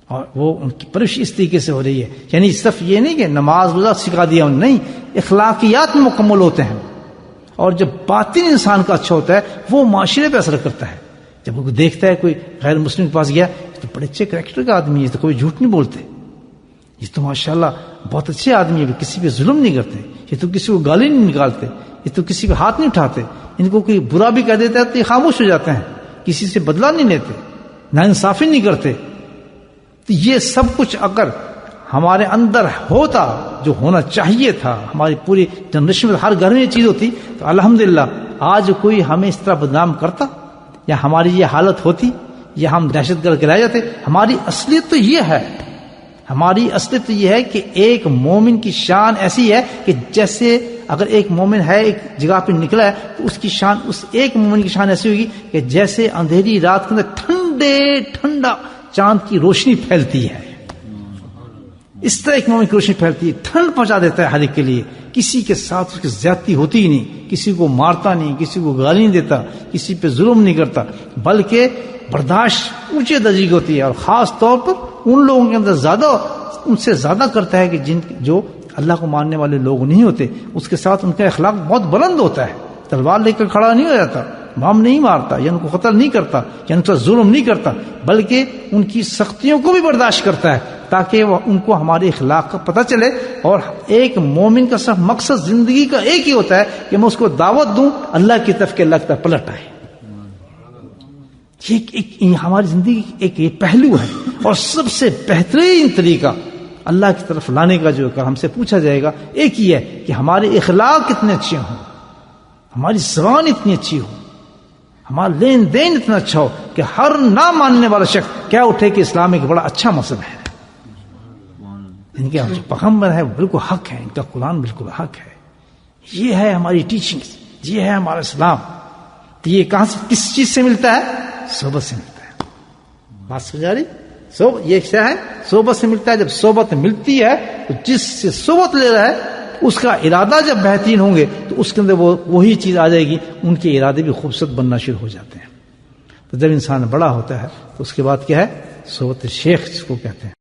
اور وہ ان کی پرورش اس طریقے سے ہو رہی ہے. یعنی صرف یہ نہیں کہ نماز روزہ سکھا دیا انہوں نے، نہیں، اخلاقیات مکمل ہوتے ہیں. اور جب باطن انسان کا اچھا ہوتا ہے وہ معاشرے پہ اثر کرتا ہے. جب وہ دیکھتا ہے کوئی غیر مسلم کے پاس گیا تو بڑے اچھے کریکٹر کا آدمی ہے، تو کوئی جھوٹ نہیں بولتے، یہ تو ماشاءاللہ بہت اچھے آدمی ہے، کسی پہ ظلم نہیں کرتے، یہ تو کسی کو گالی نہیں نکالتے، یہ تو کسی پہ ہاتھ نہیں اٹھاتے، ان کو کوئی برا بھی کہہ دیتا ہے تو یہ خاموش ہو جاتے ہیں، کسی سے بدلہ نہیں لیتے، ناانصافی نہیں کرتے. تو یہ سب کچھ اگر ہمارے اندر ہوتا، جو ہونا چاہیے تھا، ہماری پوری جنریشن میں ہر گھر میں یہ چیز ہوتی، تو الحمدللہ آج کوئی ہمیں اس طرح بدنام کرتا یا ہماری یہ حالت ہوتی یا ہم دہشت گرد کہلائے جاتے. ہماری اصلیت تو یہ ہے، ہماری اصلیت تو یہ ہے کہ ایک مومن کی شان ایسی ہے کہ جیسے اگر ایک مومن ہے ایک جگہ پہ نکلا ہے تو اس کی شان، اس ایک مومن کی شان ایسی ہوگی کہ جیسے اندھیری رات کے اندر ٹھنڈا چاند کی روشنی پھیلتی ہے، اس طرح ایک مومن کی روشنی پھیلتی ہے، ٹھنڈ پہنچا دیتا ہے ہر ایک کے لیے. کسی کے ساتھ اس کی زیادتی ہوتی ہی نہیں، کسی کو مارتا نہیں، کسی کو گالی نہیں دیتا، کسی پہ ظلم نہیں کرتا، بلکہ برداشت اونچے درجے کی ہوتی ہے. اور خاص طور پر ان لوگوں کے اندر زیادہ، ان سے زیادہ کرتا ہے کہ جو اللہ کو ماننے والے لوگ نہیں ہوتے، اس کے ساتھ ان کا اخلاق بہت بلند ہوتا ہے. تلوار لے کر کھڑا نہیں ہو جاتا، بم نہیں مارتا یا ان کو قتل نہیں کرتا یا ان پر ظلم نہیں کرتا، بلکہ ان کی سختیوں کو بھی برداشت کرتا ہے تاکہ وہ ان کو ہمارے اخلاق کا پتہ چلے. اور ایک مومن کا صرف مقصد زندگی کا ایک ہی ہوتا ہے کہ میں اس کو دعوت دوں اللہ کی طرف، کہ اللہ کی طرف پلٹ آئے. یہ ہماری زندگی ایک یہ پہلو ہے. اور سب سے بہترین طریقہ اللہ کی طرف لانے کا جو ہم سے پوچھا جائے گا ایک ہی ہے کہ ہمارے اخلاق کتنے اچھے ہوں، ہماری زبان اتنی اچھی ہو، ہمارا لین دین اتنا اچھا ہو کہ ہر نہ ماننے والا شخص کیا اٹھے کہ اسلام ایک بڑا اچھا مذہب ہے، ان کے جو پیغمبر ہے وہ بالکل حق ہے، ان کا قرآن بالکل حق ہے. یہ ہے ہماری ٹیچنگ، یہ ہے ہمارا اسلام. تو یہ کہاں سے، کس چیز سے ملتا ہے؟ صحبت سے ملتا ہے. بات سمجھا رہی؟ یہ کیا ہے؟ صحبت سے ملتا ہے. جب صحبت ملتی ہے تو جس سے صحبت لے رہا ہے اس کا ارادہ جب بہترین ہوں گے تو اس کے اندر وہی چیز آ جائے گی، ان کے ارادے بھی خوبصورت بننا شروع ہو جاتے ہیں. تو جب انسان بڑا ہوتا ہے تو اس کے بعد کیا ہے؟ صحبت شیخ جس کو کہتے ہیں.